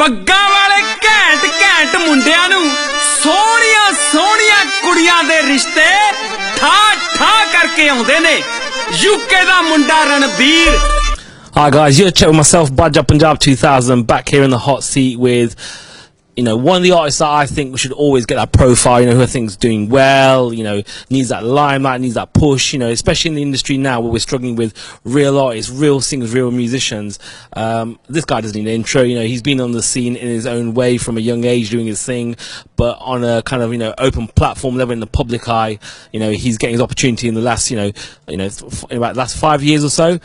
पग्गा वाले घैंट घैंट मुंडियां नू सोहणियां सोहणियां कुड़ियां दे रिश्ते ठा ठा करके आउंदे ने यूके दा मुंडा Ranbir. Hi guys, you're checking myself, Punjab2000, back here in the hot seat with, one of the artists that I think we should always get that profile, who I think is doing well, needs that limelight, needs that push, especially in the industry now where we're struggling with real artists, real singers, real musicians. This guy doesn't need an intro, he's been on the scene in his own way from a young age doing his thing, but on a kind of, open platform level in the public eye, he's getting his opportunity in the last, in about the last 5 years or so,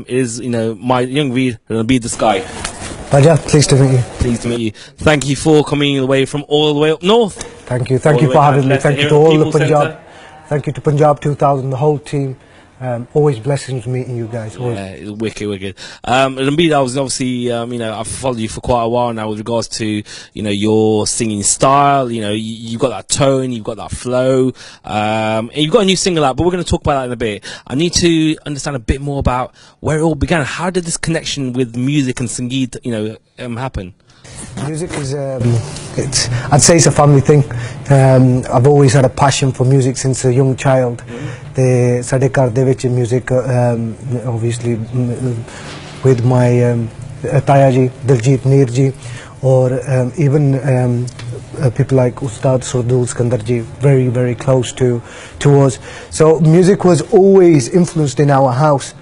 is, my young read, Ranbir Daskai. Baja, pleased to meet you. Pleased to meet you. Thank you for coming away from all the way up north. Thank you for having me. Thank you to all the Punjab. Thank you to Punjab2000, the whole team. Always blessings meeting you guys. Always. Yeah, wicked. Ranbir, I was obviously, I've followed you for quite a while now with regards to, your singing style. You've got that tone, you've got that flow, and you've got a new single out. But we're going to talk about that in a bit. I need to understand a bit more about where it all began. How did this connection with music and Sangeet, happen? Music is, I'd say it's a family thing. I've always had a passion for music since a young child. The Sade Kar de vich music, obviously, with my Taya ji, Diljit Neer ji, or even people like Ustad Sardar ji, very, very close to us. So music was always influenced in our house,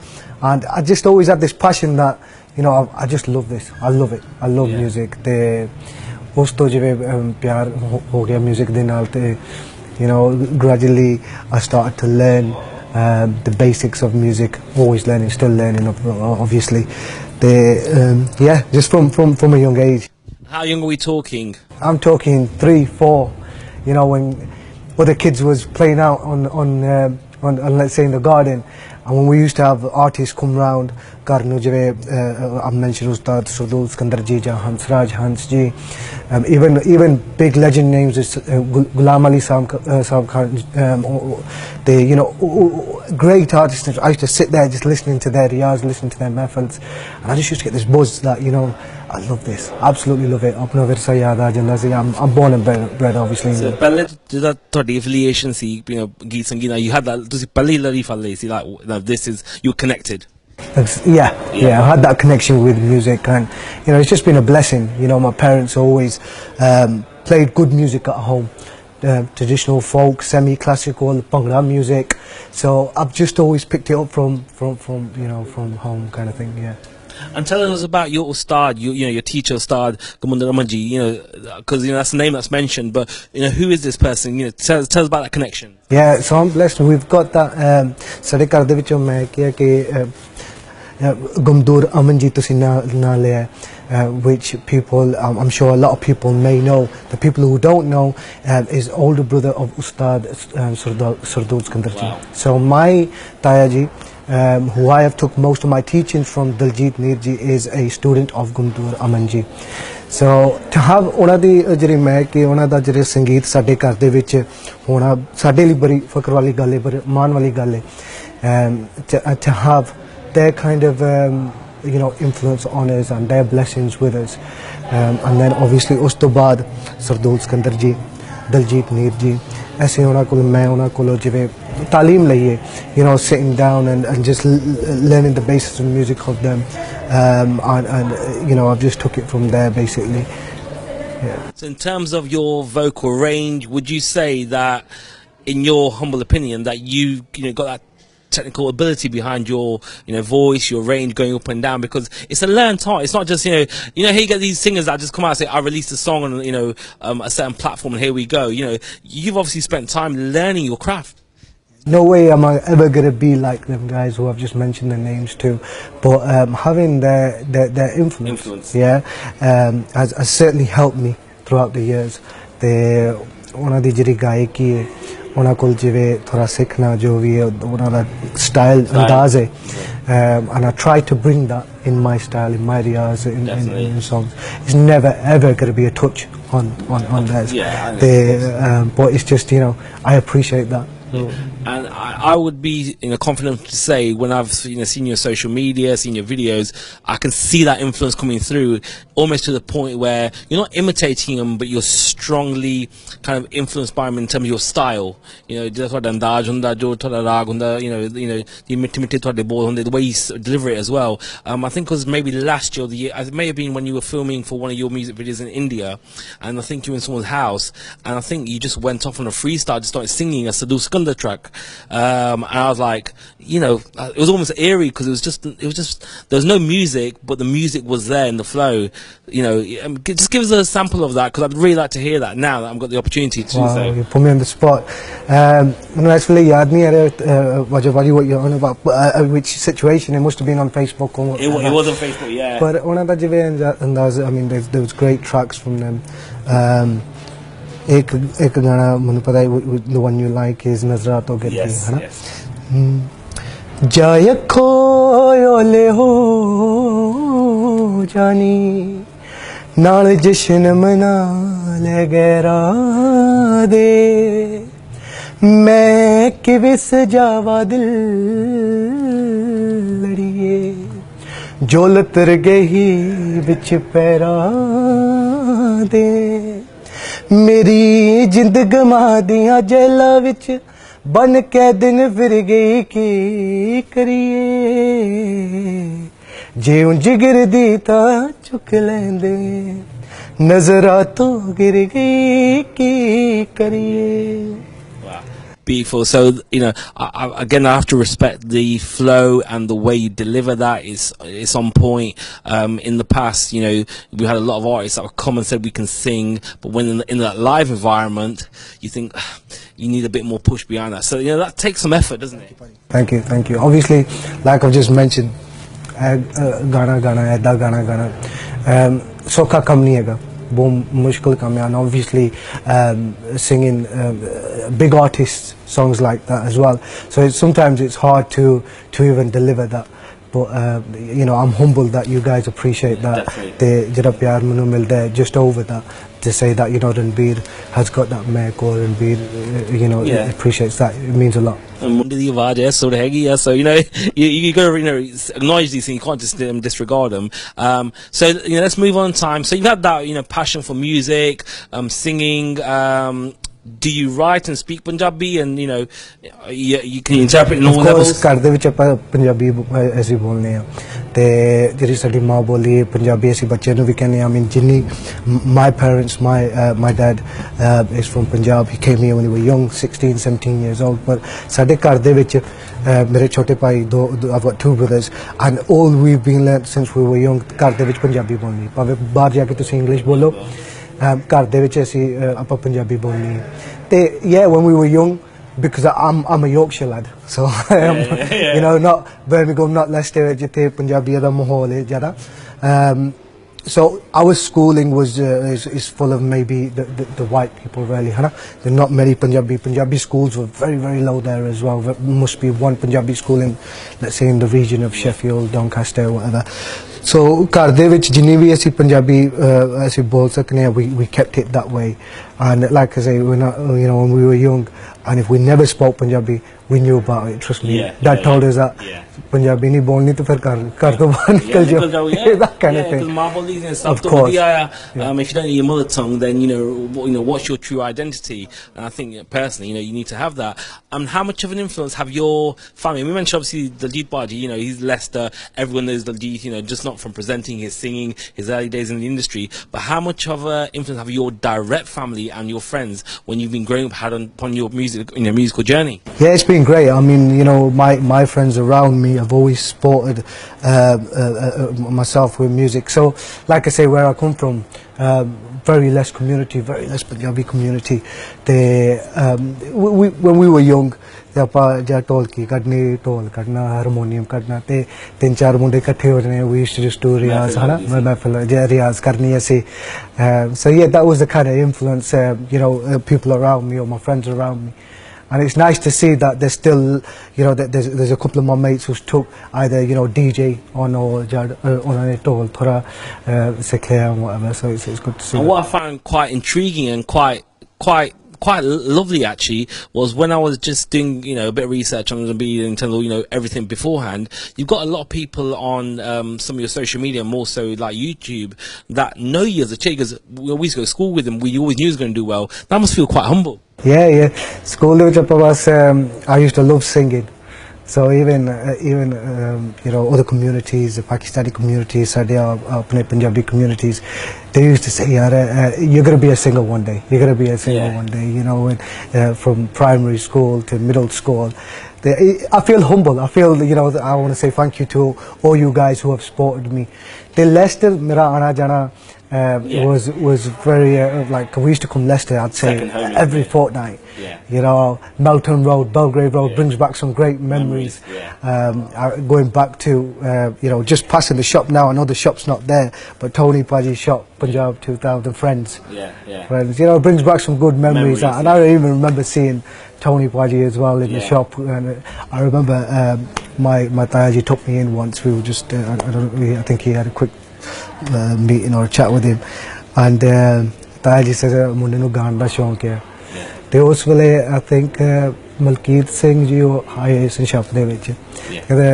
and I just always had this passion that, I just love this. I love it. I love music. Us to jive pyar ho gaya music de naal te, gradually I started to learn the basics of music. Always learning, still learning, obviously. Just from a young age. How young are we talking? I'm talking 3, 4. When other kids was playing out on let's say in the garden. And when we used to have artists come round, I mentioned Ustad Sardar ji, Hansraj Hans ji, even big legend names as Ghulam Ali Saab Khan, great artists. I used to sit there just listening to their riyaz, listening to their mehfils, and I just used to get this buzz that, I love this, absolutely love it. I'm born and bred obviously. So, pehle jada thodi affiliation si, Geet Sangeet, you had that, tusi pehle lari falle si, like, this is, you're connected. Yeah, I had that connection with music, and it's just been a blessing. My parents always played good music at home, traditional folk, semi-classical, bhangra music. So I've just always picked it up from home, kind of thing. Yeah. And telling us about your Ustad, your teacher Ustad Ramanji, because that's the name that's mentioned. But who is this person? Tell us about that connection. Yeah, so I'm blessed. We've got that. Sade kar de vichon main kiya ke Gumdur Amanji tusi na liya, which people, I'm sure a lot of people may know. The people who don't know is older brother of Ustad Sardar ji. Wow. So my Taya ji, who I have took most of my teachings from Diljit Neer ji, is a student of Gumdur Amanji. So to have ਉਹਨਾਂ ਦੀ ਜਿਹੜੀ ਮੈਂ ਕਿ ਉਹਨਾਂ ਦਾ ਜਿਹੜੇ ਸੰਗੀਤ ਸਾਡੇ ਘਰ ਦੇ ਵਿੱਚ ਹੋਣਾ ਸਾਡੇ ਲਈ ਬੜੀ ਫਖਰ ਵਾਲੀ ਗੱਲ ਹੈ, ਬੜੀ ਮਾਣ ਵਾਲੀ ਗੱਲ ਹੈ, to have their kind of influence on us and their blessings with us, and then obviously ਉਸ ਤੋਂ ਬਾਅਦ Sardar ji, Diljit Neer ji, ऐसे ਉਹਨਾਂ ਕੋਲ ਮੈਂ ਉਹਨਾਂ ਕੋਲੋਂ ਜਿਵੇਂ ਤਾਲੀਮ ਲਈ ਹੈ, sitting down and just learning the basics of music of them, and I've just took it from there basically. Yeah. So in terms of your vocal range, would you say that, in your humble opinion, that you got that technical ability behind your voice, your range going up and down? Because it's a learned art. It's not just here you get these singers that just come out and say, I released a song on a certain platform and here we go. You've obviously spent time learning your craft. No way am I ever gonna be like them guys who I've just mentioned their names to, but having their influence, has certainly helped me throughout the years. ਉਹਨਾਂ ਦੀ ਜਿਹੜੀ ਗਾਇਕੀ ਹੈ, ਉਹਨਾਂ ਕੋਲ ਜਿਵੇਂ ਥੋੜਾ ਸਿੱਖਣਾ ਜੋ ਵੀ ਹੈ, ਉਹਨਾਂ ਦਾ style ਅੰਦਾਜ਼ ਹੈ, and I try to bring that in my style, in my riyaz, in songs. It's never ever going to be a touch on theirs. But it's just I appreciate that. And I would be confident to say, when I've seen your social media, seen your videos, I can see that influence coming through, almost to the point where you're not imitating them, but you're strongly kind of influenced by them in terms of your style. The way you deliver it as well. I think it was maybe last year or the year, it may have been when you were filming for one of your music videos in India, and I think you were in someone's house, and I think you just went off on a freestyle, just started singing a Sadhu Skanda track, and I was like, it was almost eerie, because it was just there was no music, but the music was there in the flow. Just give us a sample of that, because I'd really like to hear that now that I've got the opportunity to do so. You put me on the spot. Actually, yaad nahi aa raha what you're on about, which situation. It must have been on Facebook. Or it was on Facebook, yeah. But I mean, there was great tracks from them. एक गाना मुझे पता है, the one you like is नजरातों गिरती है ना. जाय खोले हो जानी नाल जश्न मना ले गैरा दे मैं किविस जावा दिल लड़िए जोल तर गई बिच पैरा दे मेरी जिंद गमा दिया जेला विच बन के दिन फिर गई की करिए जे जिगर दी ता चुक लेंदे नजरा तो गिर गई की करिए. Beautiful. So, again, I have to respect the flow and the way you deliver that. It's on point. In the past, we had a lot of artists that would come and said we can sing, but when in that live environment, you think you need a bit more push behind that. So, that takes some effort, doesn't it? Thank you. Obviously, like I've just mentioned, Gana, Soka kam nahi hega. Boom, mushkil kam hai. Obviously, singing big artists songs like that as well. So sometimes it's hard to even deliver that. But I'm humbled that you guys appreciate that. The jada pyar manu milda hai just over that, to say that Ranbir has got that make, or Ranbir appreciates that. It means a lot. So you got to acknowledge these things. You can't just disregard them. So let's move on in time. So you've had that passion for music, singing. Do you write and speak Punjabi, and you can interpret in all levels? Of course, घर दे विच आपां पंजाबी ऐसे बोलने हैं ते जेह्ड़ी साडी माँ बोली पंजाबी ऐसी बच्चे नूं भी कहने. I mean, जिन्नी my parents, my dad is from Punjab. He came here when he was young, 16, 17 years old. But साडे घर दे विच मेरे छोटे भाई I've got two brothers, and all we've been learnt since we were young, घर दे विच पंजाबी बोलनी. भावें बाहर जाके तुसीं इंग्लिश बोलो, घर दे विच असीं आपां पंजाबी बोलनी है. ते when we were young, because I'm a Yorkshire lad, so not Birmingham, not Leicester, जिथे पंजाबी दा माहौल है ज़्यादा. So our schooling is full of maybe the white people, really, है ना. There are not many Punjabi schools were very, very low there as well. There must be one Punjabi school in, let's say, in the region of Sheffield, Doncaster, whatever. So घर दे विच जिन्नी भी असी पंजाबी असी बोल सकने हैं, we kept it that way. And like I say, when we were young, and if we never spoke Punjabi, we knew about it. Trust me. Dad told us that Punjabi नहीं बोलनी तो फिर घर तो बाहर निकल जाओ. That kind of thing. Of course. If you don't know your mother tongue, then what's your true identity? And I think personally, you need to have that. How much of an influence have your family? We mentioned obviously Daljeet Baji. He's Leicester. Everyone knows Daljeet. Just not from presenting, his singing, his early days in the industry. But how much of an influence have your direct family and your friends when you've been growing up had upon your musical journey? Yeah, it's been great. I mean, my friends around me have always supported myself with music. So, like I say, where I come from, very less community, very less Punjabi community. When we were young, ਆਪਾਂ ਜਾਂ ਢੋਲਕੀ ਕੱਢਣੀ, ਢੋਲ ਕੱਢਣਾ, harmonium ਕੱਢਣਾ ਤੇ ਤਿੰਨ ਚਾਰ ਮੁੰਡੇ ਇਕੱਠੇ ਹੋ ਜਾਣੇ. We used to just do ਰਿਆਜ਼, ਹਨਾ, ਮਹਿਫਲ ਜੇ ਰਿਆਜ਼ ਕਰਨੀ ਅਸੀਂ. So yeah, that was the kind of influence, people around me or my friends around me. And it's nice to see that there's still, that there's a couple of my mates who took either, DJ on or on a ढोल थोड़ा सिखाया and whatever. So it's good to see. And what I found quite intriguing and quite quite lovely actually was when I was just doing, a bit of research on the in terms of, everything beforehand. You've got a lot of people on some of your social media, more so like YouTube, that know you as a chick, because we always go to school with them. We always knew he was going to do well. That must feel quite humble. Yeah. School was, I used to love singing. So even other communities, the Pakistani communities, Sardar, Punjabi communities, they used to say, you're going to be a singer one day. You're going to be a singer one day. From primary school to middle school. I feel humble. I feel, I want to say thank you to all you guys who have supported me. The Leicester, mera aana jana, was very like, we used to come Leicester, I'd say every fortnight. Melton Road, Belgrave Road brings back some great memories. Going back to just passing the shop now. I know the shop's not there, but Tony Paji's shop, Punjab2000, friends. Friends. It brings back some good memories. And I even remember seeing Tony Paji as well in the shop. And I remember my Tayaji took me in once. We were just I think he had a quick meeting or a chat with him, and Tayaji says munde nu gaan da shauक है. ਤੇ ਉਸ ਵੇਲੇ I think Malkit Singh ji ਉਹ ਆਏ ਇਸ shop ਦੇ ਵਿੱਚ ਕਹਿੰਦੇ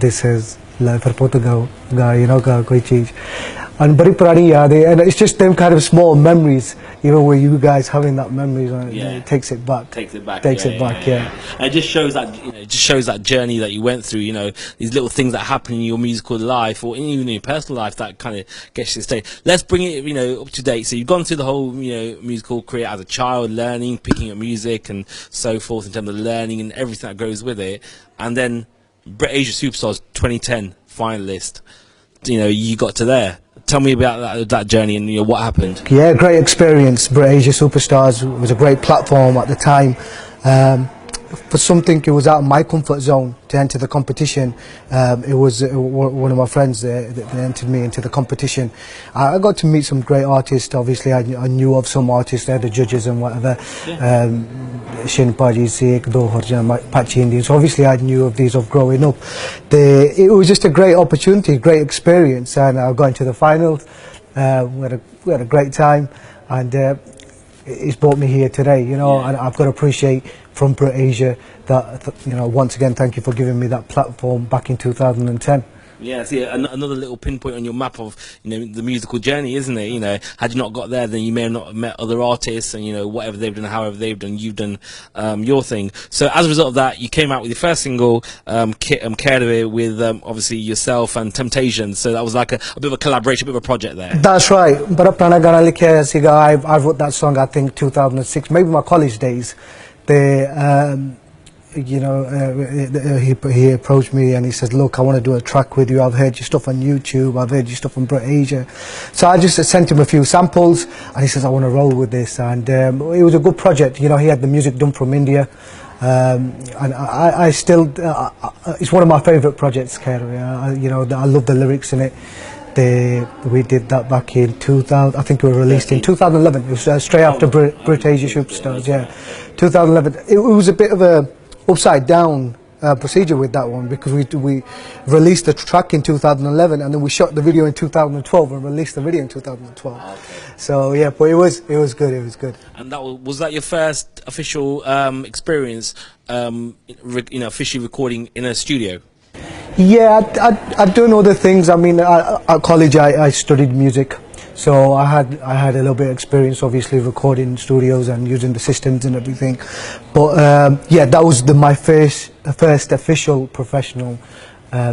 this is life for ਪੁੱਤ ਗਾਓ ਗਾ ਕੋਈ ਚੀਜ਼. And very proud and it's just them kind of small memories, where you guys having that memories, it takes it back. And it just shows that, it just shows that journey that you went through, these little things that happen in your musical life or even in your personal life that kind of gets you to stay. Let's bring it, up to date. So you've gone through the whole, musical career as a child, learning, picking up music and so forth in terms of learning and everything that goes with it. And then Brit Asia Superstars 2010 finalist, you got to there. Tell me about that journey and what happened. Yeah, great experience. Brit Asia Superstars was a great platform at the time. For something, it was out of my comfort zone to enter the competition. It was one of my friends that entered me into the competition. I got to meet some great artists. Obviously, I knew of some artists there, the judges and whatever. Shin Paji, Sikh, Do Horjan, Pachi Indian. So obviously, I knew of these of growing up. It was just a great opportunity, great experience, and I got into the finals. We had a great time, and it's brought me here today. And I've got to appreciate from Brit Asia that once again, thank you for giving me that platform back in 2010. Yeah, see, another little pinpoint on your map of the musical journey, isn't it? Had you not got there, then you may have not met other artists, and whatever they've done, however they've done, you've done your thing. So as a result of that, you came out with your first single, Care with obviously yourself and Temptation. So that was like a bit of a collaboration, a bit of a project there. That's right. But I wrote that song, I think 2006, maybe my college days. He approached me and he said, look, I want to do a track with you. I've heard your stuff on YouTube. I've heard your stuff on Brit Asia. So I just sent him a few samples and he says, I want to roll with this. And it was a good project. He had the music done from India. And I still, it's one of my favourite projects, Kerry. I love the lyrics in it. We did that back in 2000. I think we were released in 2011. It was straight after Brit Asia Superstars. 2011. It was a bit of a upside down procedure with that one, because we released the track in 2011 and then we shot the video in 2012 and released the video in 2012. Okay. So yeah, but it was good. It was good. And was that your first official experience, officially recording in a studio? Yeah, I'd done other things. I mean, at college I studied music, so I had a little bit of experience, obviously, recording in studios and using the systems and everything. But that was my first official professional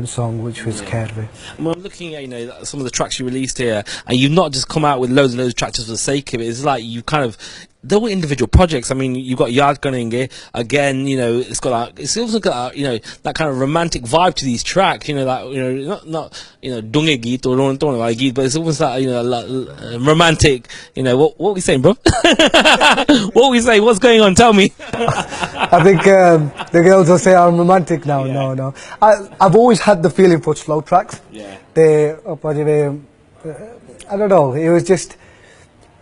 song, which was Kerve. Well, I'm looking at some of the tracks you released here, and you've not just come out with loads and loads of tracks just for the sake of it. It's like you kind of, they're all individual projects. I mean, you've got Yad Gunning again. It's got it's also got that kind of romantic vibe to these tracks. Not dunge geet or don't like geet, but it's almost like romantic. What are we saying, bro? What are we saying? What's going on? Tell me. I think the girls will say I'm romantic now. Yeah. No. I've always had the feeling for slow tracks. Yeah. I don't know. It was just,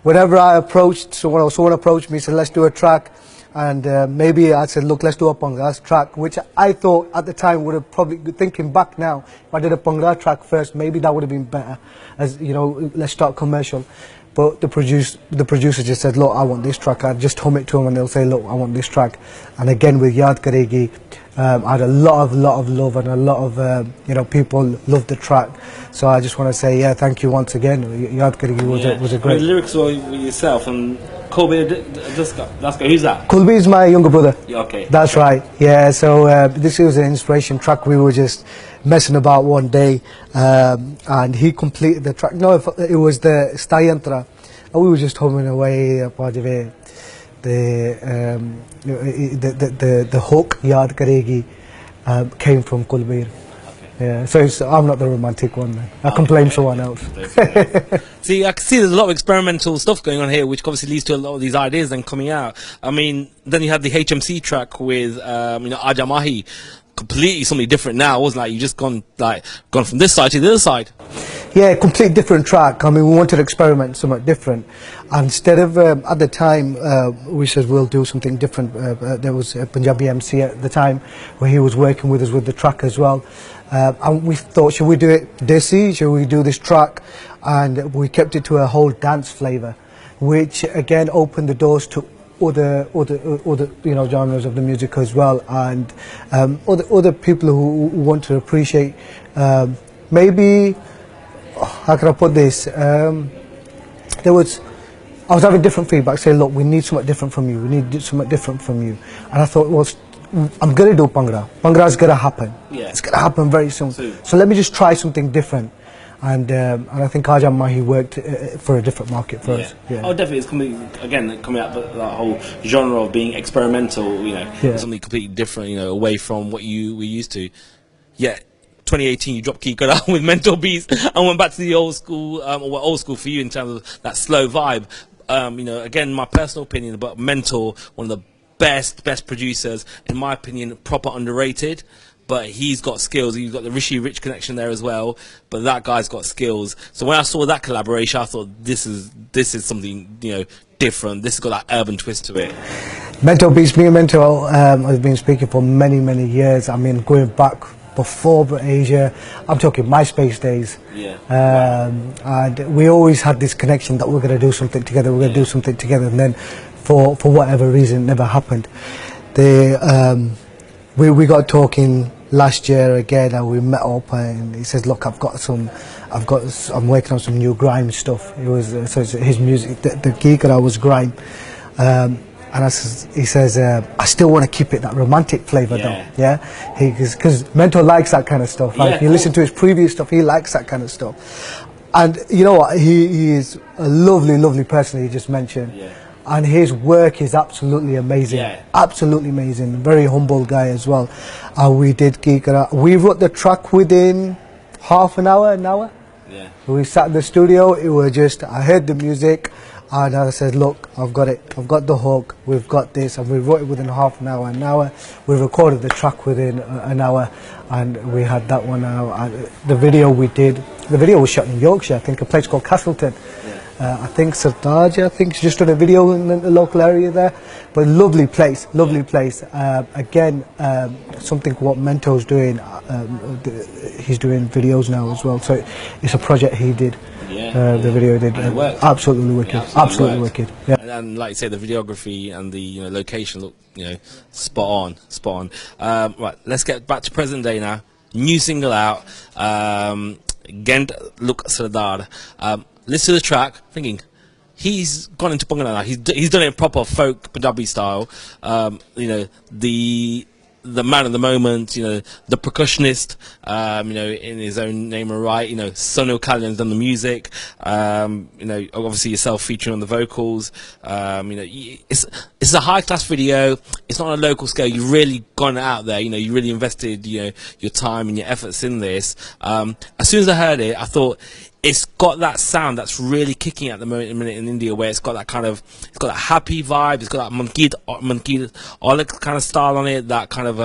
whenever I approached someone approached me, said let's do a track, And maybe I said, look, let's do a Bhangra track, which I thought at the time would have probably, thinking back now, if I did a Bhangra track first, maybe that would have been better. As you know, let's start commercial. But the producer just said, look, I want this track. I'd just hum it to them and they'll say, look, I want this track. And again, with Yaad Karegi, I had a lot of love and a lot of, you know, people loved the track. So I just want to say, yeah, thank you once again. Yaad Karegi was a great... The lyrics were with yourself and Kulbir Daskai, who's that? Kulbir is my younger brother. Yeah, okay. That's right, yeah. So this was an inspiration track. We were just messing about one day and he completed the track. No, it was the Stayantra. And we were just humming away the hook Yaad Karegi came from Kulbir. Yeah, so I'm not the romantic one, man. I can blame someone else. See, I can see there's a lot of experimental stuff going on here, which obviously leads to a lot of these ideas then coming out. I mean, then you had the HMC track with, you know, Aja Mahi, completely something different now, wasn't it? You just gone from this side to the other side. Yeah, complete different track. I mean, we wanted to experiment somewhat different. And instead of, at the time, we said we'll do something different. There was a Punjabi MC at the time where he was working with us with the track as well. And we thought, should we do it Desi? Should we do this track? And we kept it to a whole dance flavour, which again opened the doors to other you know, genres of the music as well, and other people who want to appreciate maybe, how can I put this? I was having different feedback saying, look, we need something different from you. We need something different from you. And I thought, well, I'm gonna do Bhangra. Bhangra is gonna happen. Yeah. It's gonna happen very soon. So let me just try something different. And I think Aja Mahi worked for a different market for us. Yeah. Oh, definitely. It's coming out of that whole genre of being experimental, you know, something completely different, you know, away from what you were used to. Yeah, 2018, you dropped Kikara with Mental Beats and went back to the old school, or old school for you in terms of that slow vibe. You know, again, my personal opinion about Mental, one of the best producers, in my opinion, proper underrated. But he's got skills. He's got the Rishi Rich connection there as well. But that guy's got skills. So when I saw that collaboration, I thought this is something, you know, different. This has got that urban twist to it. Mental Beats, me and Mental, I've been speaking for many years. I mean, going back before Asia, I'm talking MySpace days. Yeah. And we always had this connection that we're going to do something together. We're going to do something together. And then, for whatever reason, it never happened. We got talking last year again, and we met up, and he says, "Look, I'm working on some new grime stuff." It was so his music, the gig that I was grime, and he says, "I still want to keep it that romantic flavour, though." Yeah, because Mental likes that kind of stuff. Like, if you listen to his previous stuff, he likes that kind of stuff. And you know what? He is a lovely person. He just mentioned. Yeah. And his work is absolutely amazing, absolutely amazing. Very humble guy as well. We did Kikara. We wrote the track within half an hour. Yeah. We sat in the studio. It was just, I heard the music, and I said, look, I've got it. I've got the hook. We've got this, and we wrote it within half an hour. We recorded the track within an hour, and we had that one out. And the video was shot in Yorkshire, I think, a place called Castleton. Yeah. I think Sardar, just done a video in the local area there. But lovely place. Again, something what Mento's doing, he's doing videos now as well. So it's a project he did. The video did. Absolutely wicked. Absolutely wicked. Yeah. And like you say, the videography and the location look, spot on. Right, let's get back to present day now. New single out. Ghaint look Sardar. Listen to the track, thinking he's gone into Bhangra now. He's done it in proper folk Punjabi style. The man of the moment, the percussionist, in his own name and right. Sonu Kalyan's done the music. Obviously yourself featuring on the vocals. It's a high class video. It's not on a local scale. You've really gone out there. You really invested your time and your efforts in this. As soon as I heard it, I thought, it's got that sound that's really kicking at the moment in India, where it's got that happy vibe, it's got that Mankeed kind of style on it, that kind of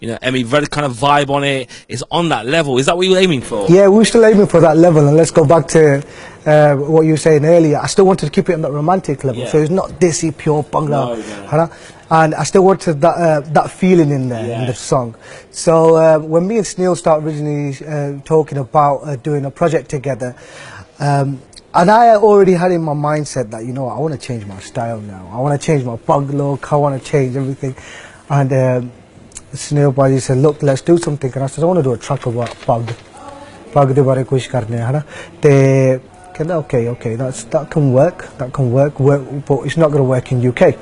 Emmy very kind of vibe on it. It's on that level. Is that what you were aiming for? Yeah, we're still aiming for that level, and let's go back to what you were saying earlier. I still wanted to keep it on that romantic level, so it's not desi pure Bhangra. and I still wanted that feeling in there in the song. So when me and Sneal started originally talking about doing a project together, and I already had in my mindset that, you know, I want to change my style now. I want to change my pug look. I want to change everything. And Sneal Baji said, look, let's do something. And I said, I want to do a track about pug. Pug de bare kuch karne hai na. Te kehda, okay, that can work, but it's not going to work in UK.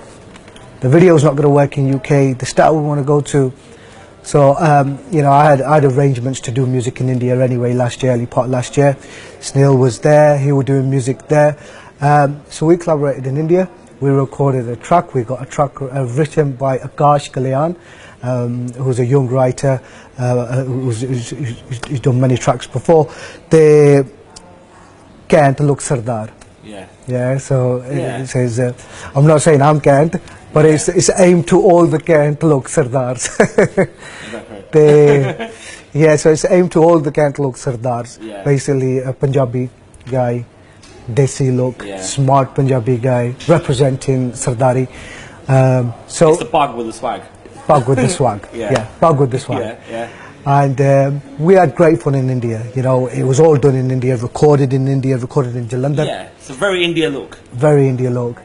The video's not going to work in UK. The style we want to go to. So, you know, I had arrangements to do music in India anyway last year, early part last year. Sneal was there, he was doing music there. So we collaborated in India. We recorded a track. We got a track written by Akash Kalyan, who's a young writer, who's done many tracks before. They can't look Sardar. Yeah, so it says, I'm not saying I'm Ghaint, but it's aimed to all the Ghaint look Sardars. So it's aimed to all the Ghaint look Sardars. Basically a Punjabi guy, desi look, smart Punjabi guy, representing Sardari. So it's the pug with the swag. Pug with the swag. Pug with the swag. And we had great fun in India. You know, it was all done in India, recorded in Jalandhar. Yeah, it's a very India look. Very India look.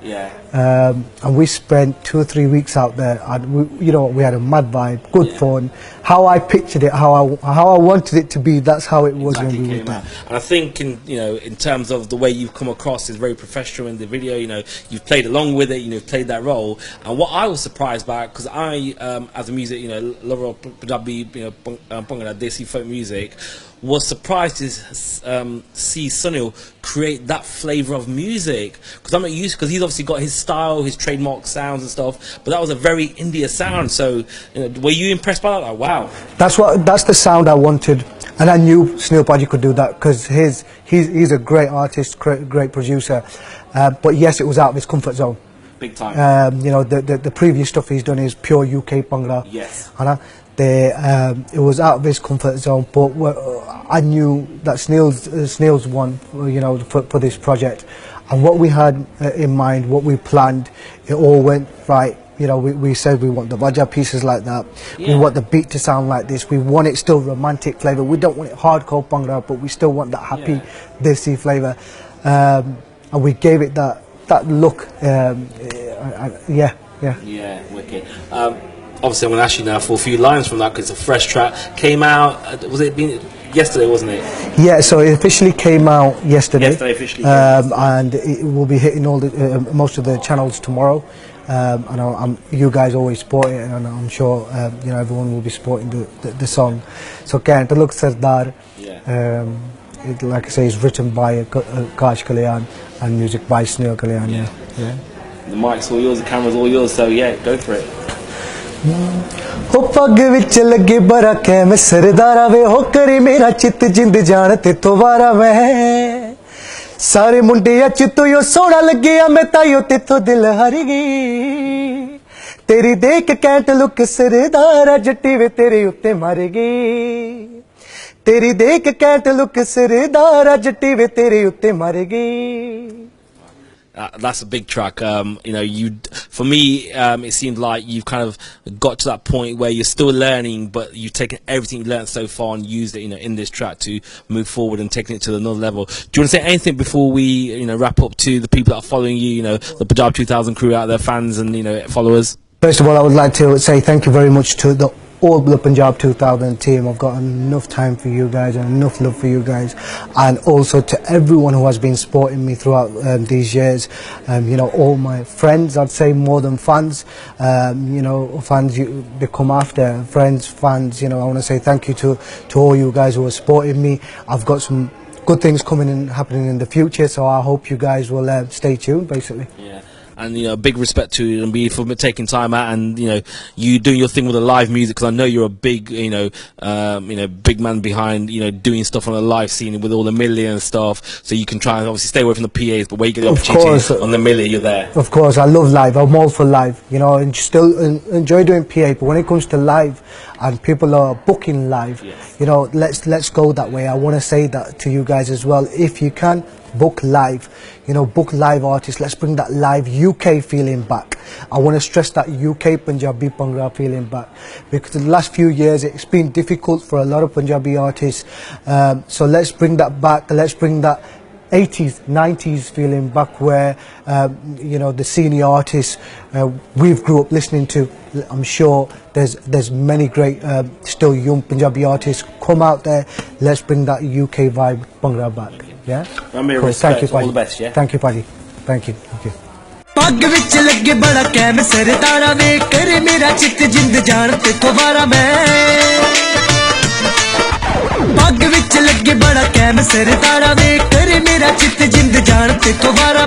And we spent 2 or 3 weeks out there, and we, you know, we had a mad vibe, good fun. How I pictured it, how I wanted it to be, that's how it was when we were there. And I think, in terms of the way you've come across, is very professional in the video. You know, you've played along with it. You know, played that role. And what I was surprised by, because I, as a music, lover of Punjabi, Bhangra, Desi folk music, was surprised to see Sunil create that flavour of music, because I'm not used, because he's obviously got his style, his trademark sounds and stuff, but that was a very India sound. So, were you impressed by that? Like, wow, that's the sound I wanted, and I knew Sneal Baji could do that, because he's a great artist, great producer. But yes, it was out of his comfort zone. Big time. You know, the previous stuff he's done is pure UK Bhangra. Yes. It was out of his comfort zone, but I knew that Sneal's one, you know, for this project, and what we had in mind, what we planned, it all went right. You know, we said we want the Baja pieces like that. We want the beat to sound like this. We want it still romantic flavour. We don't want it hardcore Bhangra, but we still want that happy desi flavour. And we gave it that look. Yeah, wicked. Obviously, I'm going to ask you now for a few lines from that, because it's a fresh track. Came out, was it yesterday, wasn't it? Yeah, so it officially came out yesterday. And it will be hitting all the most of the channels tomorrow. And you guys always support it, and I'm sure you know, everyone will be supporting the song. So Ghaint look Sardar. Like I say, it's written by Akash Kalyan and music by Sneal Kalyan. The mic's all yours, the camera's all yours, so yeah, go for it. हो पग विच लगे बरा कै मैं सरदारा वे हो करी मेरा चित जिंद जान ते तो वारा मैं सारे मुंडे अच तो यो सोना लगे मैं तायो ते तो दिल हर गई तेरी देख Ghaint लुक सरदारा जट्टी वे तेरे उत्ते मर गई तेरी देख Ghaint लुक सरदारा जट्टी वे तेरे उत्ते मर गई. That's a big track. For me, it seemed like you've kind of got to that point where you're still learning, but you've taken everything you've learned so far and used it, in this track to move forward and taking it to another level. Do you want to say anything before we, wrap up to the people that are following you, the Punjab2000 crew out there, fans and, followers? First of all, I would like to say thank you very much to all the Punjab2000 team. I've got enough time for you guys and enough love for you guys, and also to everyone who has been supporting me throughout these years. All my friends, I'd say more than fans. Fans they come after friends, fans. I want to say thank you to all you guys who are supporting me. I've got some good things coming and happening in the future, so I hope you guys will stay tuned, basically. Yeah. And big respect to Ranbir for taking time out, and you doing your thing with the live music, because I know you're a big big man behind doing stuff on the live scene with all the milli and stuff. So you can try and obviously stay away from the PAs, but where you get the opportunity on the milli, you're there. Of course, I love live. I'm all for live. And still enjoy doing PA, but when it comes to live and people are booking live, yes, let's go that way. I want to say that to you guys as well. If you can book live, book live artists. Let's bring that live UK feeling back. I want to stress that UK Punjabi Bhangra feeling back, because the last few years it's been difficult for a lot of Punjabi artists. So let's bring that back. Let's bring that 80s, 90s feeling back, where you know, the senior artists we've grew up listening to. I'm sure there's many great still young Punjabi artists. Come out there. Let's bring that UK vibe Bhangra back. Yeah. Ranbir, Cool. respect. Thank you, All Paji. the best. Yeah. Thank you, Paji. Thank you. Thank you. पग विच लगे बड़ा cam सरदारा वे करे मेरा चित जिंद जान ते दोबारा मैं पग विच लगे बड़ा कैम सरदारा वे करे मेरा चित जिंद जान ते दोबारा